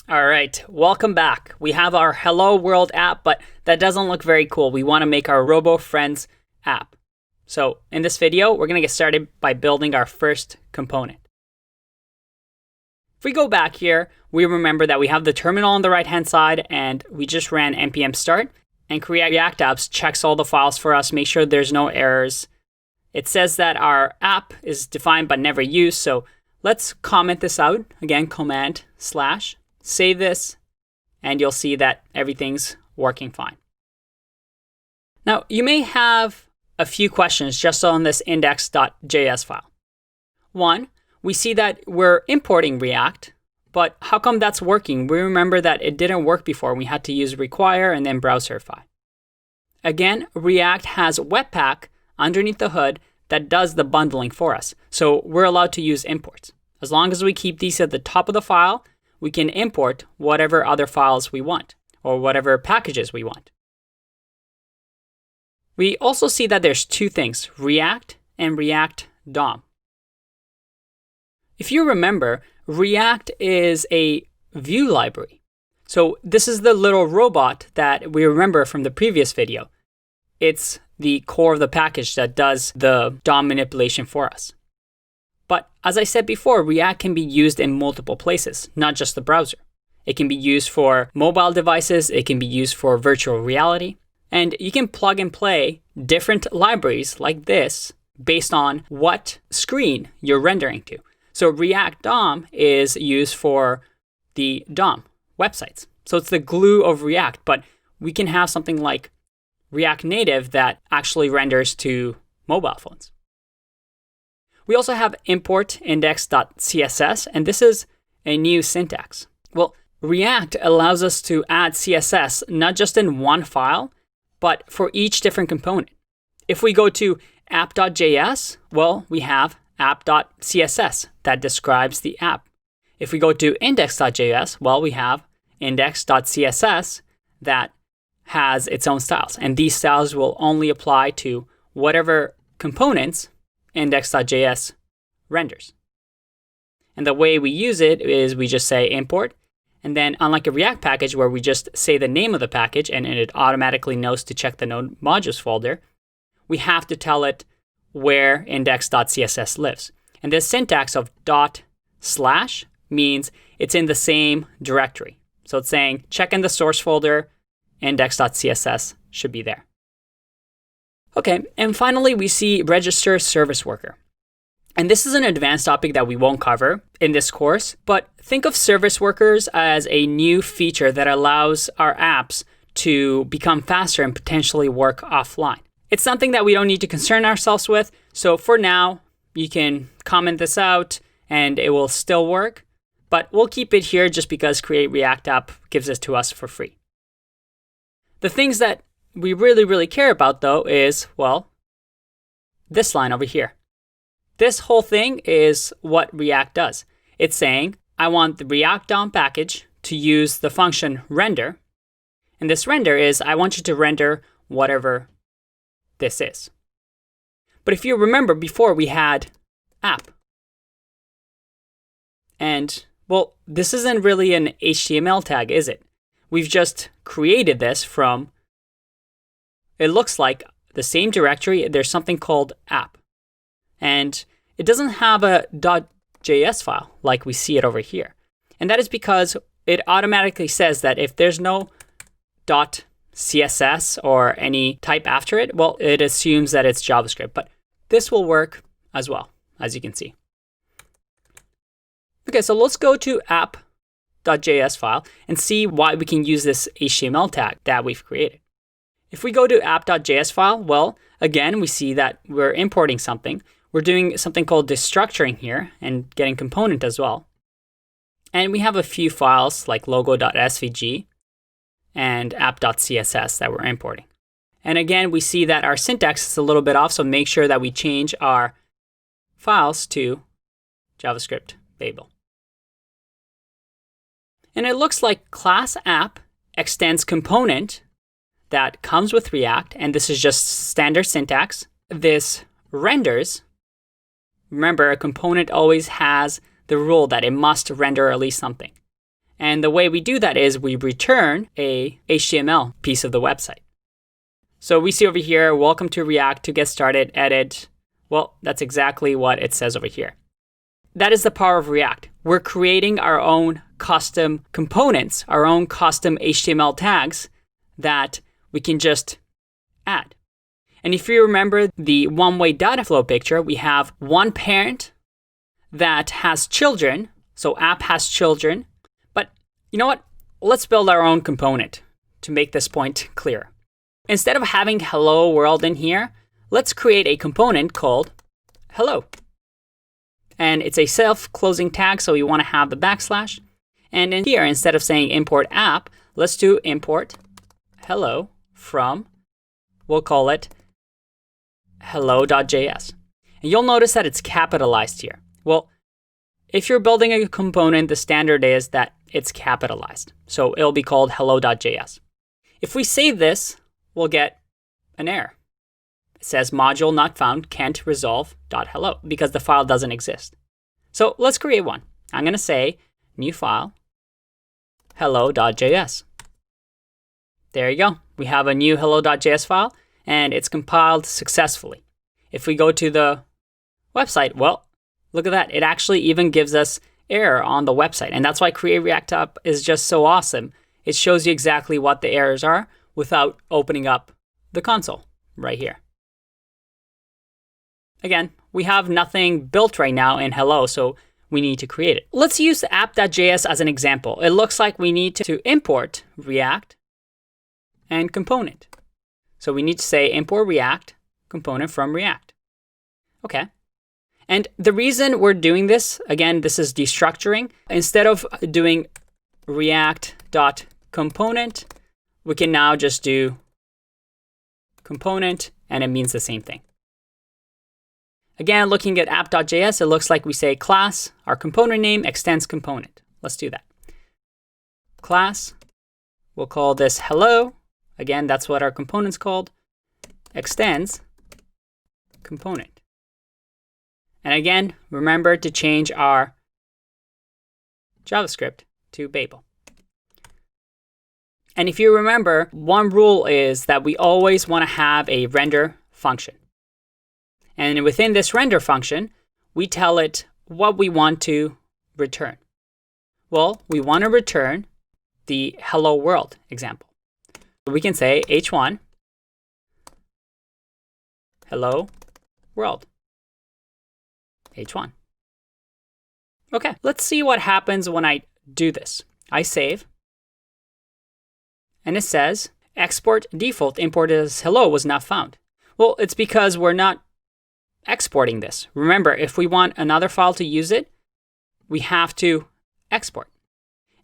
All right, welcome back. We have our Hello World app, but that doesn't look very cool. We want to make our Robo Friends app. So in this video, we're going to get started by building our first component. If we go back here, we remember that we have the terminal on the right-hand side, and we just ran npm start, and Create React Apps checks all the files for us, make sure there's no errors. It says that our app is defined but never used, so let's comment this out. Again, command/. Save this, and you'll see that everything's working fine. Now, you may have a few questions just on this index.js file. One, we see that we're importing React, but how come that's working? We remember that it didn't work before. We had to use require and then browserify. Again, React has Webpack underneath the hood that does the bundling for us. So we're allowed to use imports. As long as we keep these at the top of the file, we can import whatever other files we want or whatever packages we want. We also see that there's two things, React and React DOM. If you remember, React is a Vue library. So this is the little robot that we remember from the previous video. It's the core of the package that does the DOM manipulation for us. But as I said before, React can be used in multiple places, not just the browser. It can be used for mobile devices, it can be used for virtual reality, and you can plug and play different libraries like this based on what screen you're rendering to. So React DOM is used for the DOM websites. So it's the glue of React, but we can have something like React Native that actually renders to mobile phones. We also have import index.css, and this is a new syntax. Well, React allows us to add CSS not just in one file, but for each different component. If we go to app.js, well, we have app.css that describes the app. If we go to index.js, well, we have index.css that has its own styles. And these styles will only apply to whatever components index.js renders. And the way we use it is we just say import, and then unlike a React package where we just say the name of the package and it automatically knows to check the node modules folder, we have to tell it where index.css lives. And this syntax of // means it's in the same directory. So it's saying check in the source folder, index.css should be there. Okay, and finally we see register service worker. And this is an advanced topic that we won't cover in this course, but think of service workers as a new feature that allows our apps to become faster and potentially work offline. It's something that we don't need to concern ourselves with, so for now, you can comment this out and it will still work, but we'll keep it here just because Create React App gives it to us for free. The things that we really care about though is, well, this line over here. This whole thing is what React does. It's saying, I want the React DOM package to use the function render. And this render is, I want you to render whatever this is. But if you remember before we had app. And well, this isn't really an HTML tag, is it? We've just created this from, it looks like the same directory. There's something called app. And it doesn't have a .js file like we see it over here. And that is because it automatically says that if there's no .css or any type after it, well, it assumes that it's JavaScript. But this will work as well, as you can see. Okay, so let's go to app.js file and see why we can use this HTML tag that we've created. If we go to app.js file, well, again, we see that we're importing something. We're doing something called destructuring here and getting component as well. And we have a few files like logo.svg and app.css that we're importing. And again, we see that our syntax is a little bit off, so make sure that we change our files to JavaScript Babel. And it looks like class app extends component that comes with React, and this is just standard syntax. This renders. Remember, a component always has the rule that it must render at least something. And the way we do that is we return a HTML piece of the website. So we see over here, welcome to React, to get started, edit. Well, that's exactly what it says over here. That is the power of React. We're creating our own custom components, our own custom HTML tags that we can just add. And if you remember the one-way data flow picture, we have one parent that has children. So app has children. But you know what? Let's build our own component to make this point clear. Instead of having hello world in here, let's create a component called hello. And it's a self-closing tag, so you want to have the backslash. And in here, instead of saying import app, let's do import hello from, we'll call it hello.js. And you'll notice that it's capitalized here. Well, if you're building a component, the standard is that it's capitalized. So it'll be called hello.js. If we save this, we'll get an error. It says module not found, can't resolve.hello, because the file doesn't exist. So let's create one. I'm going to say new file, hello.js. There you go. We have a new hello.js file, and it's compiled successfully. If we go to the website, well, look at that. It actually even gives us error on the website. And that's why Create React App is just so awesome. It shows you exactly what the errors are without opening up the console right here. Again, we have nothing built right now in hello, so we need to create it. Let's use the app.js as an example. It looks like we need to import React and component. So we need to say import React component from React. Okay. And the reason we're doing this, again, this is destructuring. Instead of doing React.component, we can now just do component, and it means the same thing. Again, looking at app.js, it looks like we say class, our component name, extends component. Let's do that. Class, we'll call this hello. Again, that's what our component's called. Extends component. And again, remember to change our JavaScript to Babel. And if you remember, one rule is that we always want to have a render function. And within this render function, we tell it what we want to return. Well, we want to return the hello world example. We can say h1 hello world h1. Okay, let's see what happens when I do this. I save, and it says export default imported as hello was not found. Well, it's because we're not exporting this. Remember, if we want another file to use it, we have to export.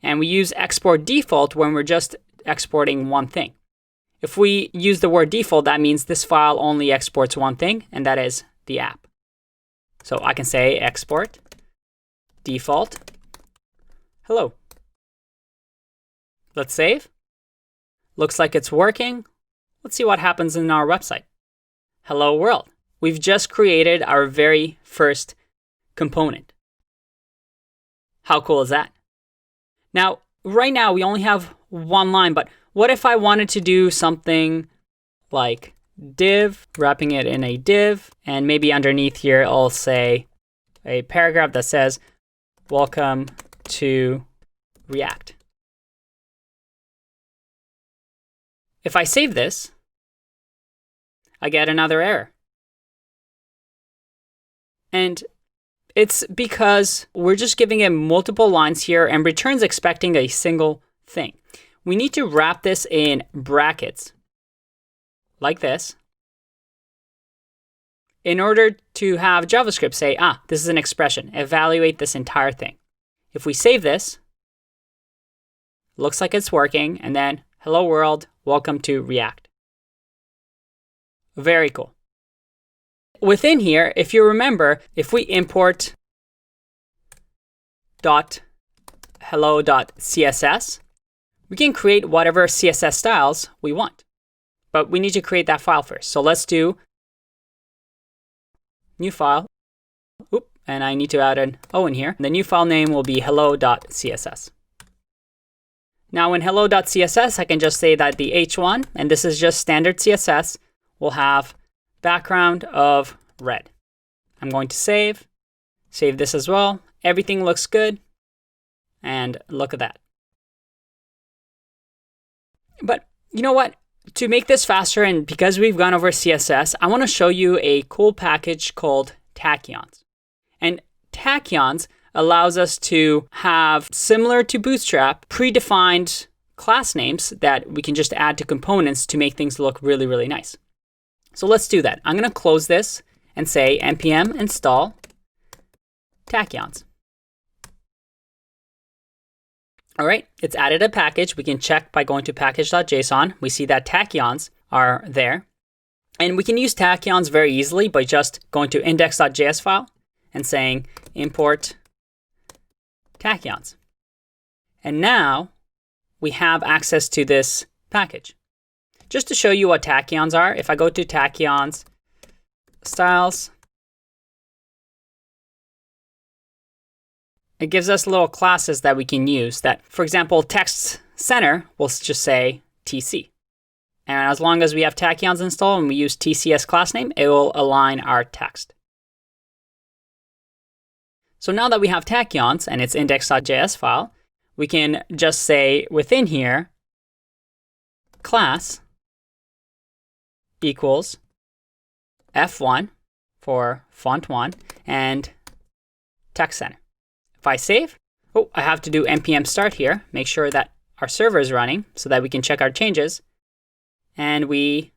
And we use export default when we're just exporting one thing. If we use the word default, that means this file only exports one thing, and that is the app. So I can say export default hello. Let's save. Looks like it's working. Let's see what happens in our website. Hello world. We've just created our very first component. How cool is that? Now, right now we only have one line, but what if I wanted to do something like div, wrapping it in a div, and maybe underneath here I'll say a paragraph that says, welcome to React. If I save this, I get another error. And it's because we're just giving it multiple lines here and returns expecting a single thing. We need to wrap this in brackets like this in order to have JavaScript say, this is an expression, evaluate this entire thing. If we save this, looks like it's working, and then hello world, welcome to React. Very cool. Within here, if you remember, if we import .hello.css, we can create whatever CSS styles we want. But we need to create that file first. So let's do new file. And I need to add an O in here. The new file name will be hello.css. Now in hello.css, I can just say that the h1, and this is just standard CSS, will have background of red. I'm going to save this as well. Everything looks good. And look at that. But you know what? To make this faster, and because we've gone over CSS, I want to show you a cool package called Tachyons. And Tachyons allows us to have, similar to Bootstrap, predefined class names that we can just add to components to make things look really, really nice. So let's do that. I'm going to close this and say npm install Tachyons. All right, it's added a package. We can check by going to package.json. We see that tachyons are there. And we can use tachyons very easily by just going to index.js file and saying import tachyons. And now we have access to this package. Just to show you what tachyons are, if I go to tachyons styles, it gives us little classes that we can use that, for example, text center will just say TC. And as long as we have tachyons installed and we use TC as class name, it will align our text. So now that we have tachyons and its index.js file, we can just say within here, class equals f1 for font1 and text center. If I save, I have to do npm start here, make sure that our server is running so that we can check our changes. And we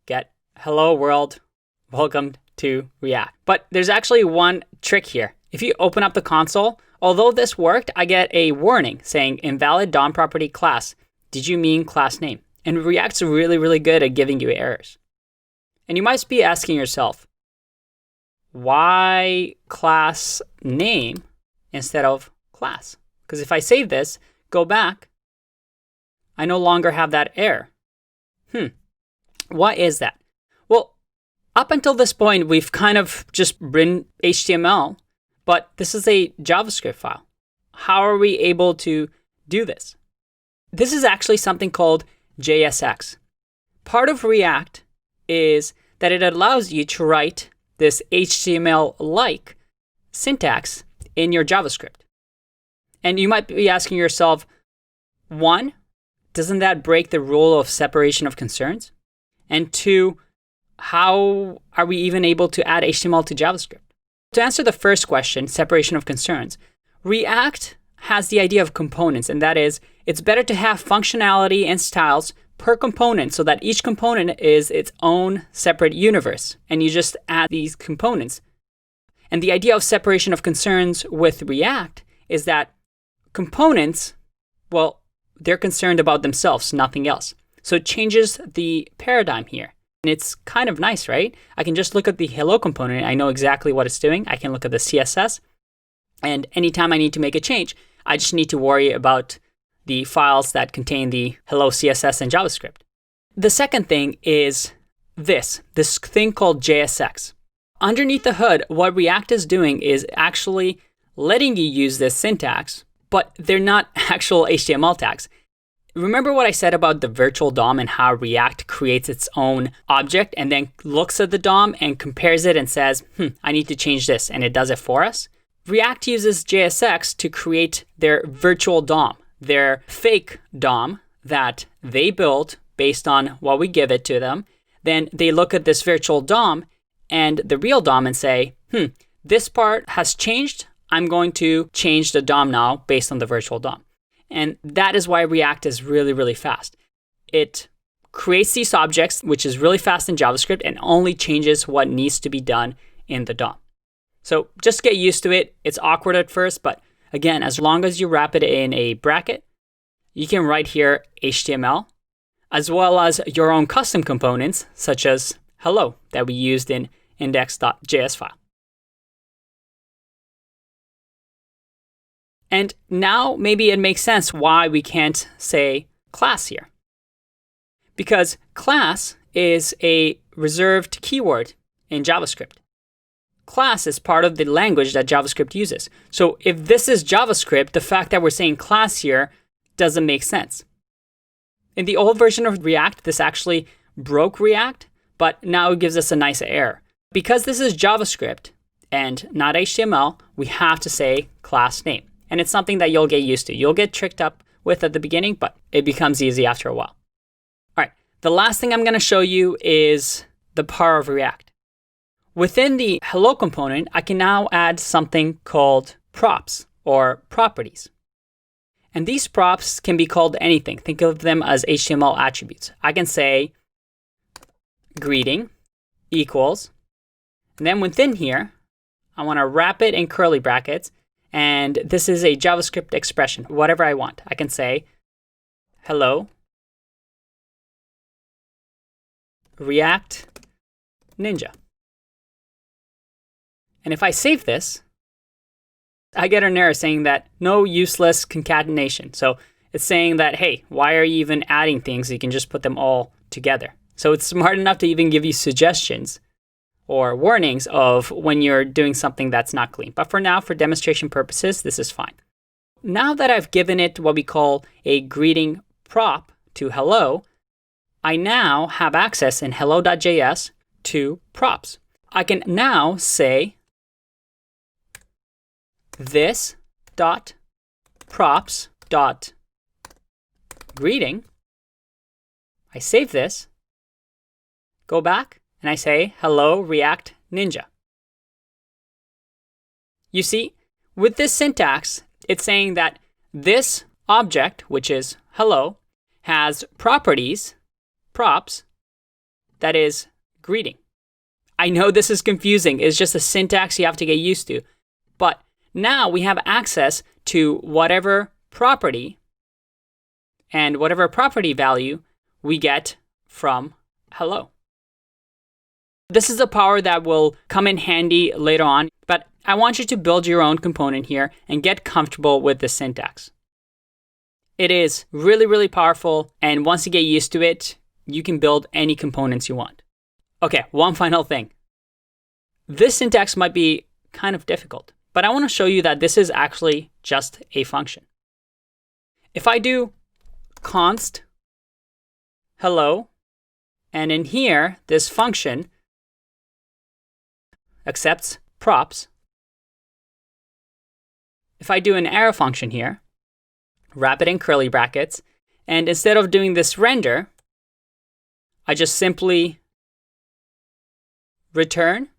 get hello world, welcome to React. But there's actually one trick here. If you open up the console, although this worked, I get a warning saying invalid DOM property class. Did you mean class name? And React's really, really good at giving you errors. And you might be asking yourself, why class name instead of class? Because if I save this, go back, I no longer have that error. Why is that? Well, up until this point, we've kind of just written HTML, but this is a JavaScript file. How are we able to do this? This is actually something called JSX. Part of React is that it allows you to write this HTML-like syntax in your JavaScript. And you might be asking yourself, one, doesn't that break the rule of separation of concerns? And two, how are we even able to add HTML to JavaScript? To answer the first question, separation of concerns, React has the idea of components, and that is, it's better to have functionality and styles per component so that each component is its own separate universe, and you just add these components. And the idea of separation of concerns with React is that components, well, they're concerned about themselves, nothing else. So it changes the paradigm here. And it's kind of nice, right? I can just look at the hello component. I know exactly what it's doing. I can look at the CSS. And anytime I need to make a change, I just need to worry about the files that contain the hello CSS and JavaScript. The second thing is this thing called JSX. Underneath the hood, what React is doing is actually letting you use this syntax, but they're not actual HTML tags. Remember what I said about the virtual DOM and how React creates its own object and then looks at the DOM and compares it and says, I need to change this, and it does it for us? React uses JSX to create their virtual DOM, their fake DOM that they built based on what we give it to them. Then they look at this virtual DOM and the real DOM and say, this part has changed. I'm going to change the DOM now based on the virtual DOM. And that is why React is really, really fast. It creates these objects, which is really fast in JavaScript, and only changes what needs to be done in the DOM. So just get used to it. It's awkward at first, but again, as long as you wrap it in a bracket, you can write here HTML, as well as your own custom components, such as hello, that we used in index.js file. And now maybe it makes sense why we can't say class here. Because class is a reserved keyword in JavaScript. Class is part of the language that JavaScript uses. So if this is JavaScript, the fact that we're saying class here doesn't make sense. In the old version of React, this actually broke React, but now it gives us a nice error. Because this is JavaScript and not HTML, we have to say class name. And it's something that you'll get used to. You'll get tricked up with at the beginning, but it becomes easy after a while. All right, the last thing I'm going to show you is the power of React. Within the hello component, I can now add something called props or properties. And these props can be called anything. Think of them as HTML attributes. I can say greeting equals, and then within here, I want to wrap it in curly brackets. And this is a JavaScript expression, whatever I want. I can say hello React Ninja. And if I save this, I get an error saying that no useless concatenation. So it's saying that, hey, why are you even adding things? You can just put them all together. So it's smart enough to even give you suggestions or warnings of when you're doing something that's not clean. But for now, for demonstration purposes, this is fine. Now that I've given it what we call a greeting prop to hello, I now have access in hello.js to props. I can now say this dot props dot greeting. I save this, go back, and I say hello React Ninja. You see, with this syntax, it's saying that this object, which is hello, has properties, props, that is greeting. I know this is confusing. It's just a syntax you have to get used to. But now we have access to whatever property and whatever property value we get from hello. This is a power that will come in handy later on, but I want you to build your own component here and get comfortable with this syntax. It is really, really powerful, and once you get used to it, you can build any components you want. Okay, one final thing. This syntax might be kind of difficult, but I want to show you that this is actually just a function. If I do const hello, and in here, this function accepts props. If I do an arrow function here, wrap it in curly brackets, and instead of doing this render, I just simply return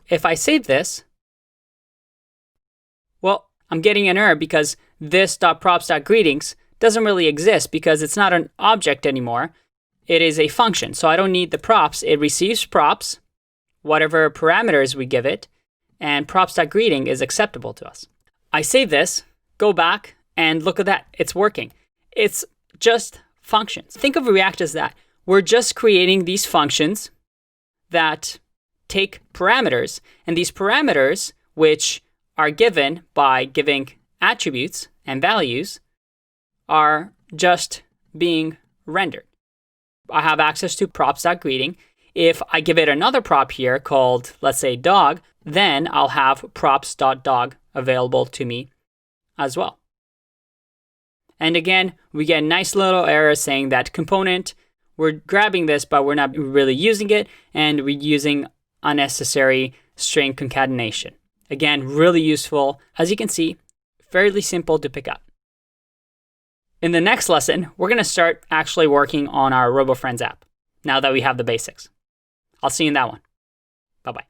if I save this, well, I'm getting an error because this.props.greetings doesn't really exist because it's not an object anymore. It is a function. So I don't need the props. It receives props, whatever parameters we give it, and props.greeting is acceptable to us. I save this, go back, and look at that. It's working. It's just functions. Think of React as that. We're just creating these functions that take parameters, and these parameters, which are given by giving attributes and values, are just being rendered. I have access to props.greeting. If I give it another prop here called, let's say, dog, then I'll have props.dog available to me as well. And again, we get a nice little error saying that component, we're grabbing this, but we're not really using it, and we're using unnecessary string concatenation. Again, really useful. As you can see, fairly simple to pick up. In the next lesson, we're going to start actually working on our RoboFriends app now that we have the basics. I'll see you in that one. Bye-bye.